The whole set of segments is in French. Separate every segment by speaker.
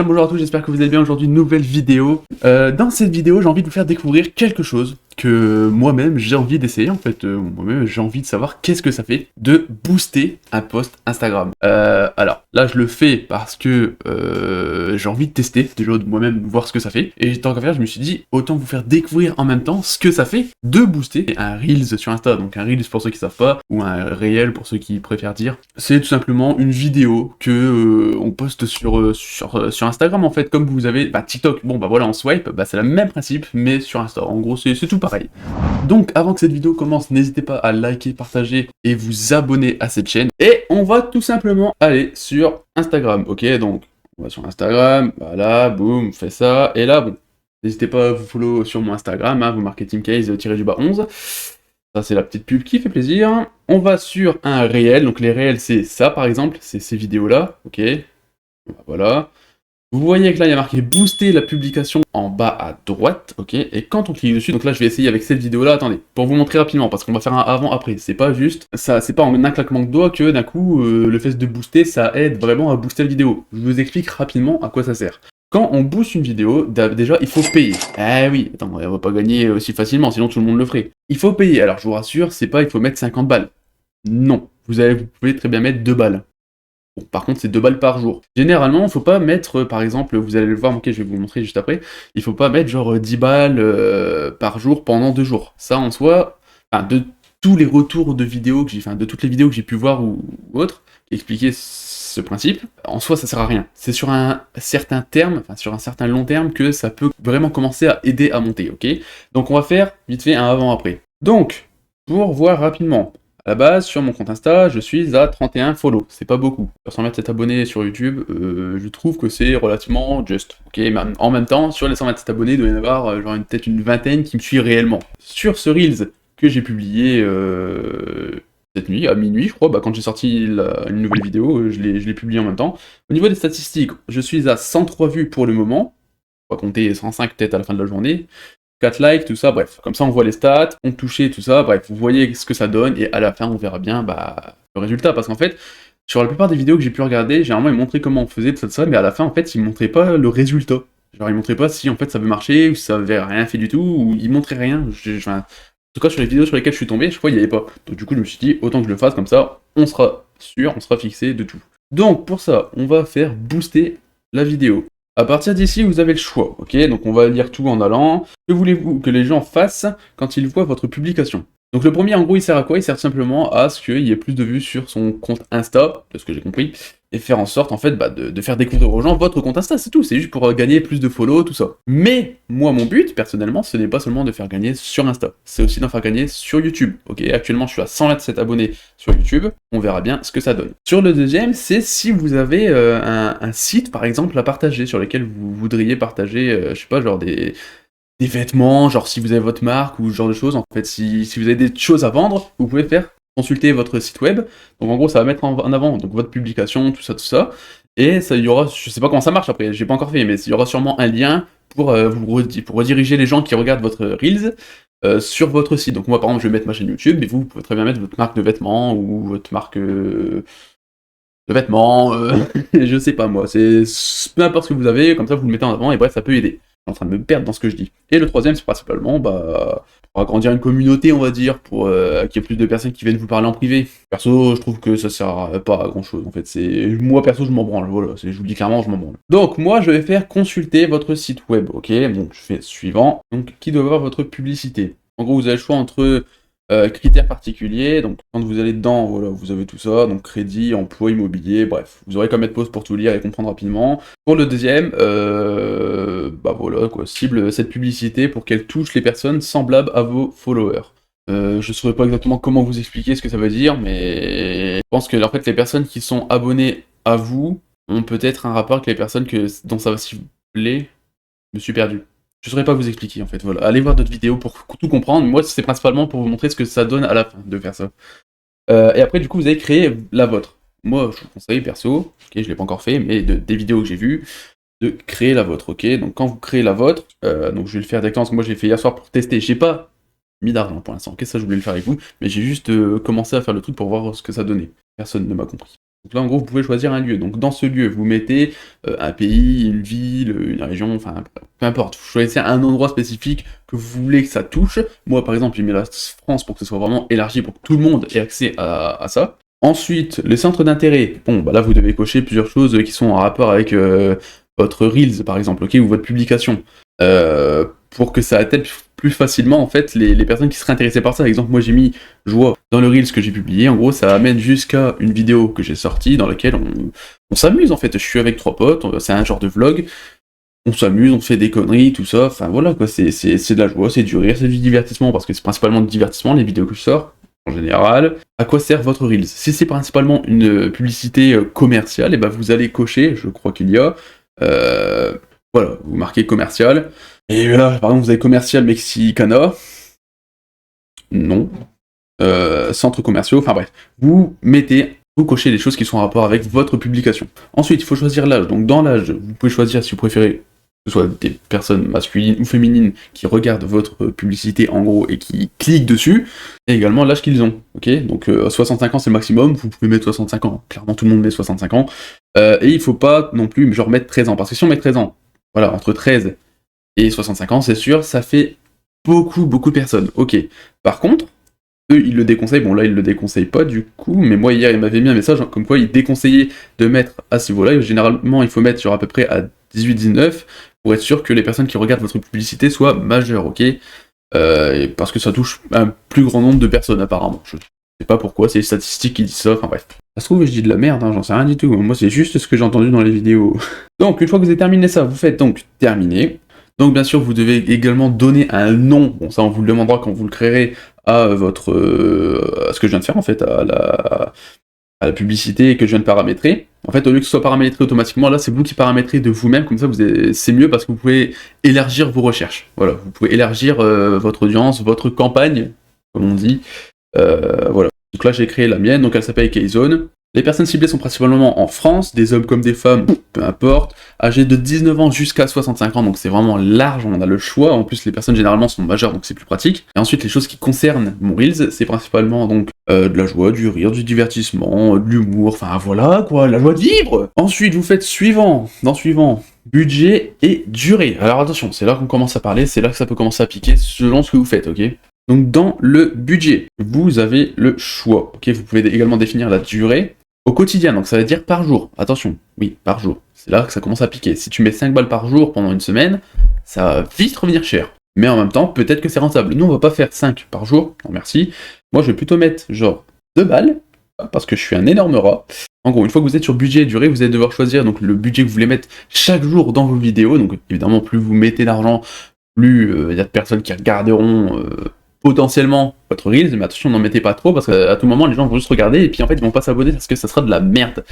Speaker 1: Bonjour à tous, j'espère que vous allez bien. Aujourd'hui, nouvelle vidéo. Dans cette vidéo, j'ai envie de vous faire découvrir quelque chose que moi-même j'ai envie d'essayer. En fait, moi-même j'ai envie de savoir qu'est-ce que ça fait de booster un post Instagram. Alors là, je le fais parce que j'ai envie de tester, déjà de moi-même voir ce que ça fait. Et tant qu'à faire, je me suis dit, autant vous faire découvrir en même temps ce que ça fait de booster un Reels sur Insta. Donc un Reels pour ceux qui savent pas, ou un réel pour ceux qui préfèrent dire. C'est tout simplement une vidéo que on poste sur Instagram en fait, comme vous avez TikTok. Bon bah voilà, en swipe, c'est le même principe, mais sur Insta. En gros, c'est tout pareil. Donc avant que cette vidéo commence, n'hésitez pas à liker, partager et vous abonner à cette chaîne. Et on va tout simplement aller sur Instagram, ok? Donc on va sur Instagram, voilà, boum, on fait ça. Et là, bon, n'hésitez pas à vous follow sur mon Instagram, hein, vous marquez teamcase-11. Ça, c'est la petite pub qui fait plaisir. On va sur un réel. Donc, les réels, c'est ça, par exemple. C'est ces vidéos-là. Ok. Voilà. Vous voyez que là, il y a marqué booster la publication en bas à droite. Ok. Et quand on clique dessus, donc là, je vais essayer avec cette vidéo-là. Attendez, pour vous montrer rapidement, parce qu'on va faire un avant-après. C'est pas juste. Ça, c'est pas en un claquement de doigts que d'un coup, le fait de booster, ça aide vraiment à booster la vidéo. Je vous explique rapidement à quoi ça sert. Quand on booste une vidéo, déjà, il faut payer. Eh oui, attends, on va pas gagner aussi facilement, sinon tout le monde le ferait. Il faut payer, alors je vous rassure, c'est pas il faut mettre 50 balles. Non, vous pouvez très bien mettre 2 balles. Bon, par contre, c'est 2 balles par jour. Généralement, il faut pas mettre, par exemple, vous allez le voir, ok, je vais vous montrer juste après, il faut pas mettre genre 10 balles par jour pendant 2 jours. Ça, en soi, de tous les retours de vidéos que j'ai, de toutes les vidéos que j'ai pu voir ou autres, qui expliquaient ce principe, en soi ça sert à rien. C'est sur un certain terme, sur un certain long terme que ça peut vraiment commencer à aider à monter, ok? Donc on va faire vite fait un avant-après. Donc, pour voir rapidement, à la base, sur mon compte Insta, je suis à 31 follow, c'est pas beaucoup. Sur 127 abonnés sur YouTube, je trouve que c'est relativement just, ok? Mais en même temps, sur les 127 abonnés, il doit y en avoir genre peut-être une vingtaine qui me suit réellement. Sur ce Reels que j'ai publié cette nuit, à minuit, je crois, quand j'ai sorti une nouvelle vidéo, je l'ai publiée en même temps. Au niveau des statistiques, je suis à 103 vues pour le moment, on va compter 105 peut-être à la fin de la journée, 4 likes, tout ça, bref. Comme ça, on voit les stats, on touchait, tout ça, bref, vous voyez ce que ça donne, et à la fin, on verra bien le résultat, parce qu'en fait, sur la plupart des vidéos que j'ai pu regarder, généralement, ils montraient comment on faisait, tout ça, mais à la fin, en fait, ils montraient pas le résultat. Genre, ils montraient pas si, en fait, ça avait marché, ou si ça avait rien fait du tout, ou ils montraient rien. En tout cas, sur les vidéos sur lesquelles je suis tombé, je crois qu'il n'y avait pas. Donc du coup, je me suis dit, autant que je le fasse, comme ça, on sera sûr, on sera fixé de tout. Donc pour ça, on va faire booster la vidéo. À partir d'ici, vous avez le choix, ok? Donc on va lire tout en allant. Que voulez-vous que les gens fassent quand ils voient votre publication? Donc le premier, en gros, il sert à quoi? Il sert simplement à ce qu'il y ait plus de vues sur son compte Insta, de ce que j'ai compris, et faire en sorte, en fait, de faire découvrir aux gens votre compte Insta, c'est tout, c'est juste pour gagner plus de follow, tout ça. Mais, moi, mon but, personnellement, ce n'est pas seulement de faire gagner sur Insta, c'est aussi d'en faire gagner sur YouTube, ok? Actuellement, je suis à 127 abonnés sur YouTube, on verra bien ce que ça donne. Sur le deuxième, c'est si vous avez un site, par exemple, à partager, sur lequel vous voudriez partager, je sais pas, genre des vêtements, genre si vous avez votre marque ou ce genre de choses, en fait, si vous avez des choses à vendre, vous pouvez faire consulter votre site web, donc en gros ça va mettre en avant donc votre publication, tout ça, et ça, il y aura, je sais pas comment ça marche après, j'ai pas encore fait, mais il y aura sûrement un lien pour pour rediriger les gens qui regardent votre Reels sur votre site. Donc moi par exemple je vais mettre ma chaîne YouTube, mais vous pouvez très bien mettre votre marque de vêtements, ou votre marque de vêtements, je sais pas moi, c'est peu importe ce que vous avez, comme ça vous le mettez en avant, et bref, ça peut aider. Je suis en train de me perdre dans ce que je dis. Et le troisième, c'est principalement pour agrandir une communauté, on va dire, pour qu'il y ait plus de personnes qui viennent vous parler en privé. Perso, je trouve que ça sert pas à grand chose, en fait. Moi, perso, je m'en branle, voilà, je vous dis clairement, je m'en branle. Donc, moi, je vais faire consulter votre site web, ok? Donc, je fais suivant. Donc, qui doit avoir votre publicité? En gros, vous avez le choix entre critères particuliers, donc quand vous allez dedans, voilà, vous avez tout ça, donc crédit, emploi, immobilier, bref, vous aurez qu'à mettre pause pour tout lire et comprendre rapidement. Pour le deuxième, voilà quoi, cible cette publicité pour qu'elle touche les personnes semblables à vos followers. Je saurais pas exactement comment vous expliquer ce que ça veut dire, mais je pense que en fait les personnes qui sont abonnées à vous ont peut-être un rapport avec les personnes dont ça va cibler. Je me suis perdu. Je saurais pas vous expliquer en fait, voilà. Allez voir d'autres vidéos pour tout comprendre. Moi, c'est principalement pour vous montrer ce que ça donne à la fin de faire ça. Et après, du coup, vous allez créer la vôtre. Moi, je vous conseille, perso, ok, je l'ai pas encore fait, mais des vidéos que j'ai vues, de créer la vôtre, ok? Donc quand vous créez la vôtre, donc je vais le faire directement, parce que moi je l'ai fait hier soir pour tester. J'ai pas mis d'argent pour l'instant, ok, ça je voulais le faire avec vous, mais j'ai juste commencé à faire le truc pour voir ce que ça donnait. Personne ne m'a compris. Donc là, en gros, vous pouvez choisir un lieu. Donc dans ce lieu, vous mettez un pays, une ville, une région, enfin, peu importe. Vous choisissez un endroit spécifique que vous voulez que ça touche. Moi, par exemple, j'ai mis la France pour que ce soit vraiment élargi, pour que tout le monde ait accès à ça. Ensuite, les centres d'intérêt. Bon, bah là, vous devez cocher plusieurs choses qui sont en rapport avec votre Reels, par exemple, ok, ou votre publication. Pour que ça atteigne plus facilement, en fait, les personnes qui seraient intéressées par ça. Par exemple, moi, j'ai mis joie dans le Reels que j'ai publié. En gros, ça amène jusqu'à une vidéo que j'ai sortie dans laquelle on s'amuse, en fait. Je suis avec 3 potes, c'est un genre de vlog. On s'amuse, on fait des conneries, tout ça. Enfin, voilà, quoi, c'est de la joie, c'est du rire, c'est du divertissement, parce que c'est principalement du divertissement, les vidéos que je sors. En général, à quoi sert votre Reels? Si c'est principalement une publicité commerciale, et ben vous allez cocher, je crois qu'il y a, voilà, vous marquez commercial, et là, par exemple, vous avez commercial Mexicana, non, centres commerciaux, enfin bref, vous cochez les choses qui sont en rapport avec votre publication. Ensuite, il faut choisir l'âge, donc dans l'âge, vous pouvez choisir si vous préférez que ce soit des personnes masculines ou féminines qui regardent votre publicité en gros et qui cliquent dessus, et également l'âge qu'ils ont, ok? Donc 65 ans c'est le maximum, vous pouvez mettre 65 ans, clairement tout le monde met 65 ans, et il faut pas non plus genre mettre 13 ans, parce que si on met 13 ans, voilà, entre 13 et 65 ans, c'est sûr, ça fait beaucoup de personnes, ok. Par contre, eux, ils le déconseillent, bon là, ils le déconseillent pas du coup, mais moi hier, il m'avait mis un message comme quoi ils déconseillaient de mettre à ce niveau-là, et généralement, il faut mettre sur à peu près à 18-19, pour être sûr que les personnes qui regardent votre publicité soient majeures, ok? Parce que ça touche un plus grand nombre de personnes apparemment. Je sais pas pourquoi, c'est les statistiques qui disent ça, enfin bref. Ça se trouve, je dis de la merde, hein, j'en sais rien du tout. Moi, c'est juste ce que j'ai entendu dans les vidéos. Donc, une fois que vous avez terminé ça, vous faites donc terminer. Donc, bien sûr, vous devez également donner un nom. Bon, ça, on vous le demandera quand vous le créerez à votre. À ce que je viens de faire en fait, à la publicité que je viens de paramétrer. En fait, au lieu que ce soit paramétré automatiquement, là, c'est vous qui paramétrez de vous-même, comme ça, c'est mieux parce que vous pouvez élargir vos recherches. Voilà, vous pouvez élargir votre audience, votre campagne, comme on dit. Voilà. Donc là, j'ai créé la mienne, donc elle s'appelle Keyzone. Les personnes ciblées sont principalement en France, des hommes comme des femmes, peu importe, âgés de 19 ans jusqu'à 65 ans, donc c'est vraiment large, on a le choix. En plus, les personnes généralement sont majeures, donc c'est plus pratique. Et ensuite, les choses qui concernent mon Reels, c'est principalement donc de la joie, du rire, du divertissement, de l'humour, enfin voilà quoi, la joie de vivre. Ensuite, vous faites suivant, budget et durée. Alors attention, c'est là qu'on commence à parler, c'est là que ça peut commencer à piquer selon ce que vous faites, ok? Donc dans le budget, vous avez le choix, ok? Vous pouvez également définir la durée au quotidien, donc ça veut dire par jour. Attention, oui, par jour. C'est là que ça commence à piquer. Si tu mets 5 balles par jour pendant une semaine, ça va vite revenir cher. Mais en même temps, peut-être que c'est rentable. Nous, on va pas faire 5 par jour, non merci. Moi, je vais plutôt mettre genre 2 balles, parce que je suis un énorme rat. En gros, une fois que vous êtes sur budget et durée, vous allez devoir choisir donc le budget que vous voulez mettre chaque jour dans vos vidéos. Donc évidemment, plus vous mettez d'argent, plus il y a de personnes qui regarderont potentiellement votre Reels, mais attention, n'en mettez pas trop, parce qu'à tout moment, les gens vont juste regarder, et puis en fait, ils vont pas s'abonner, parce que ça sera de la merde.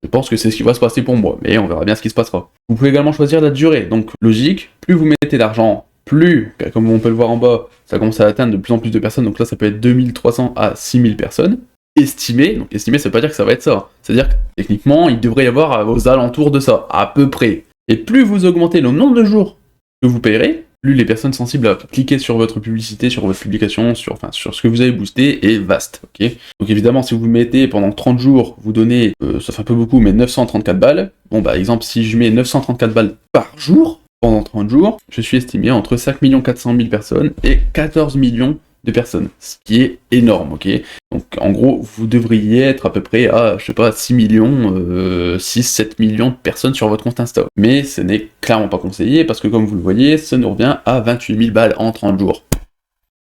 Speaker 1: Je pense que c'est ce qui va se passer pour moi, mais on verra bien ce qui se passera. Vous pouvez également choisir la durée, donc logique, plus vous mettez d'argent, plus, comme on peut le voir en bas, ça commence à atteindre de plus en plus de personnes, donc là, ça peut être 2300 à 6000 personnes. Estimé, donc estimé, ça veut pas dire que ça va être ça. C'est-à-dire que, techniquement, il devrait y avoir aux alentours de ça, à peu près. Et plus vous augmentez le nombre de jours que vous payerez, plus les personnes sensibles à cliquer sur votre publicité, sur votre publication, sur ce que vous avez boosté est vaste, ok? Donc évidemment, si vous mettez pendant 30 jours, vous donnez, ça fait un peu beaucoup, mais 934 balles, bon bah exemple, si je mets 934 balles par jour, pendant 30 jours, je suis estimé entre 5 400 000 personnes et 14 millions de personnes, ce qui est énorme, ok? Donc en gros, vous devriez être à peu près à, je sais pas, 6 millions, 6-7 millions de personnes sur votre compte Insta. Mais ce n'est clairement pas conseillé, parce que comme vous le voyez, ça nous revient à 28 000 balles en 30 jours.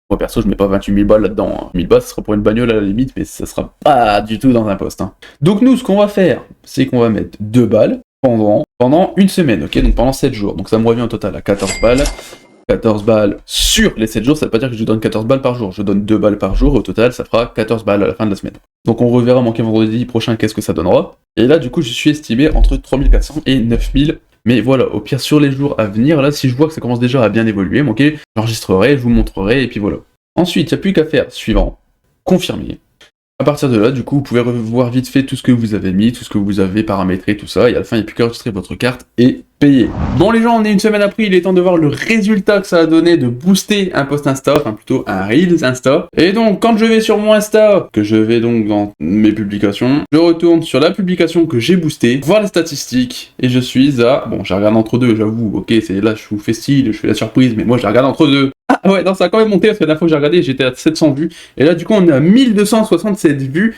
Speaker 1: Moi perso, je mets pas 28 000 balles là-dedans, hein. 1000 balles, ça sera pour une bagnole à la limite, mais ça sera pas du tout dans un poste, hein. Donc nous, ce qu'on va faire, c'est qu'on va mettre 2 balles pendant une semaine, ok? Donc pendant 7 jours. Donc ça me revient au total à 14 balles. 14 balles sur les 7 jours, ça veut pas dire que je donne 14 balles par jour, je donne 2 balles par jour, au total ça fera 14 balles à la fin de la semaine. Donc on reverra manqué vendredi prochain qu'est-ce que ça donnera. Et là du coup je suis estimé entre 3400 et 9000, mais voilà, au pire sur les jours à venir, là si je vois que ça commence déjà à bien évoluer, ok, j'enregistrerai, je vous montrerai, et puis voilà. Ensuite, il n'y a plus qu'à faire suivant, confirmer. À partir de là, du coup, vous pouvez revoir vite fait tout ce que vous avez mis, tout ce que vous avez paramétré, tout ça, et à la fin, il n'y a plus qu'à enregistrer votre carte et payer. Bon les gens, on est une semaine après, il est temps de voir le résultat que ça a donné de booster un post Insta, enfin plutôt un Reels Insta. Et donc, quand je vais sur mon Insta, que je vais donc dans mes publications, je retourne sur la publication que j'ai boostée, voir les statistiques, et je suis à... Bon, j'ai regardé entre deux, j'avoue, ok, c'est là, je vous fais style, je fais la surprise, mais moi, je regarde entre deux. Ah ouais, non, ça a quand même monté, parce que la dernière fois que j'ai regardé, j'étais à 700 vues, et là, du coup, on est à 1267 vues,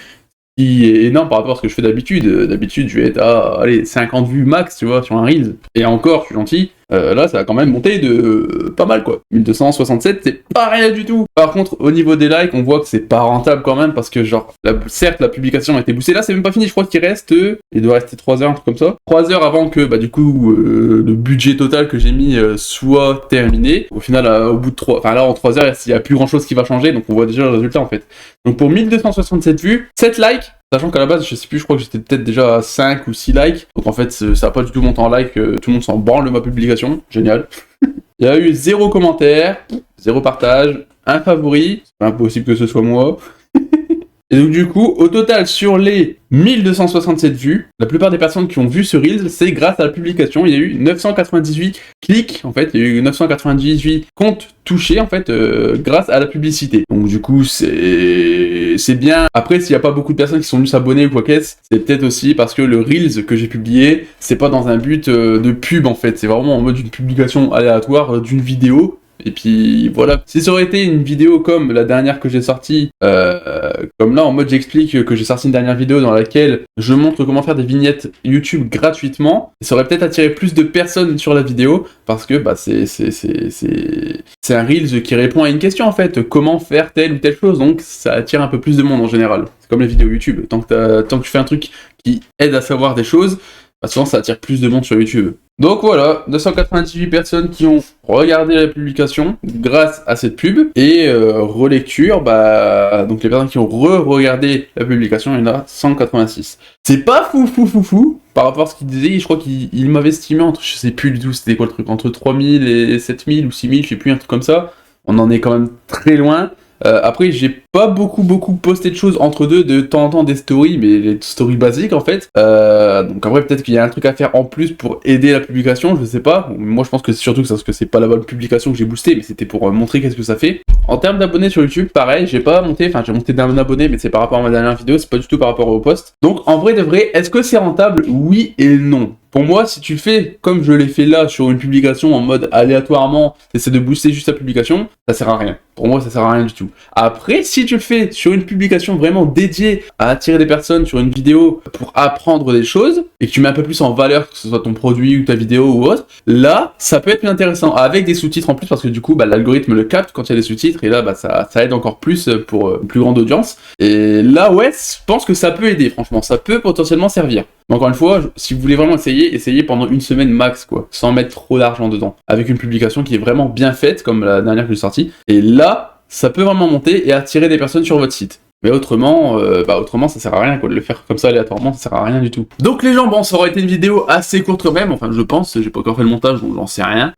Speaker 1: qui est énorme par rapport à ce que je fais d'habitude. D'habitude, je vais être à, allez, 50 vues max, tu vois, sur un Reels. Et encore, je suis gentil. Là, ça a quand même monté de pas mal, quoi. 1267, c'est pas rien du tout. Par contre, au niveau des likes, on voit que c'est pas rentable quand même, parce que, genre, certes, la publication a été boostée. Là, c'est même pas fini, je crois qu'il reste... il doit rester 3 heures, un truc comme ça. 3 heures avant que, bah, du coup, le budget total que j'ai mis soit terminé. Au final, au bout de 3... Enfin, là, en 3 heures, il y a plus grand-chose qui va changer, donc on voit déjà le résultat, en fait. Donc, pour 1267 vues, 7 likes, sachant qu'à la base, je sais plus, je crois que j'étais peut-être déjà à 5 ou 6 likes. Donc en fait, ça a pas du tout monté en like, tout le monde s'en branle de ma publication. Génial. Il y a eu 0 commentaire, 0 partage, 1 favori. C'est pas impossible que ce soit moi. Et donc du coup, au total, sur les 1267 vues, la plupart des personnes qui ont vu ce Reels, c'est grâce à la publication. Il y a eu 998 clics, en fait, il y a eu 998 comptes touchés, en fait, grâce à la publicité. Donc du coup, c'est bien. Après, s'il n'y a pas beaucoup de personnes qui sont venues s'abonner ou quoi qu'est-ce, c'est peut-être aussi parce que le Reels que j'ai publié, c'est pas dans un but de pub, en fait. C'est vraiment en mode une publication aléatoire d'une vidéo. Et puis voilà, si ça aurait été une vidéo comme la dernière que j'ai sortie, comme là en mode j'explique que j'ai sorti une dernière vidéo dans laquelle je montre comment faire des vignettes YouTube gratuitement, ça aurait peut-être attiré plus de personnes sur la vidéo, parce que bah c'est un Reels qui répond à une question en fait, comment faire telle ou telle chose, donc ça attire un peu plus de monde en général. C'est comme les vidéos YouTube, tant que tu fais un truc qui aide à savoir des choses, bah souvent ça attire plus de monde sur YouTube. Donc voilà, 298 personnes qui ont regardé la publication grâce à cette pub, et relecture, bah donc les personnes qui ont re-regardé la publication, il y en a 186. C'est pas fou par rapport à ce qu'il disait, je crois qu'il m'avait estimé entre, je sais plus du tout c'était quoi le truc, entre 3000 et 7000 ou 6000, je sais plus, un truc comme ça. On en est quand même très loin. Après, j'ai pas beaucoup posté de choses entre deux, de temps en temps des stories, mais les stories basiques en fait. Donc après, peut-être qu'il y a un truc à faire en plus pour aider la publication, je sais pas. Moi, je pense que c'est surtout que c'est parce que c'est pas la bonne publication que j'ai boosté, mais c'était pour montrer qu'est-ce que ça fait. En termes d'abonnés sur YouTube, pareil, j'ai monté d'un abonné, mais c'est par rapport à ma dernière vidéo, c'est pas du tout par rapport au post. Donc en vrai de vrai, est-ce que c'est rentable? Oui et non. Pour moi, si tu fais comme je l'ai fait là sur une publication en mode aléatoirement, t'essaies de booster juste la publication, ça sert à rien. Pour moi, ça sert à rien du tout. Après, si tu le fais sur une publication vraiment dédiée à attirer des personnes sur une vidéo pour apprendre des choses, et que tu mets un peu plus en valeur, que ce soit ton produit ou ta vidéo ou autre, là, ça peut être plus intéressant, avec des sous-titres en plus, parce que du coup, bah, l'algorithme le capte quand il y a des sous-titres, et là, bah, ça aide encore plus pour une plus grande audience. Et là, ouais, je pense que ça peut aider, franchement, ça peut potentiellement servir. Mais encore une fois, si vous voulez vraiment essayez pendant une semaine max, quoi, sans mettre trop d'argent dedans, avec une publication qui est vraiment bien faite, comme la dernière que j'ai sortie, et là, ça peut vraiment monter et attirer des personnes sur votre site. Mais autrement, ça sert à rien, quoi, de le faire comme ça aléatoirement, ça sert à rien du tout. Donc les gens, bon, ça aurait été une vidéo assez courte quand même, enfin je pense, j'ai pas encore fait le montage, donc j'en sais rien.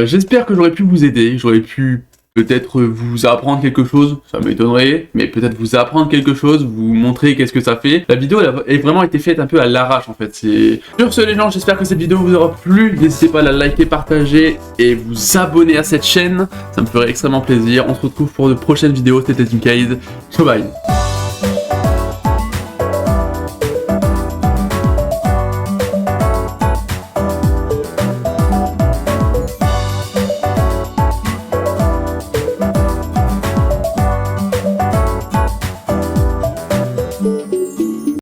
Speaker 1: J'espère que j'aurais pu vous aider, j'aurais pu peut-être vous apprendre quelque chose, ça m'étonnerait, mais peut-être vous apprendre quelque chose, vous montrer qu'est-ce que ça fait. La vidéo, elle a vraiment été faite un peu à l'arrache, en fait. Sur ce, les gens, j'espère que cette vidéo vous aura plu. N'hésitez pas à la liker, partager et vous abonner à cette chaîne. Ça me ferait extrêmement plaisir. On se retrouve pour de prochaines vidéos. C'était Teamcade. Ciao, bye.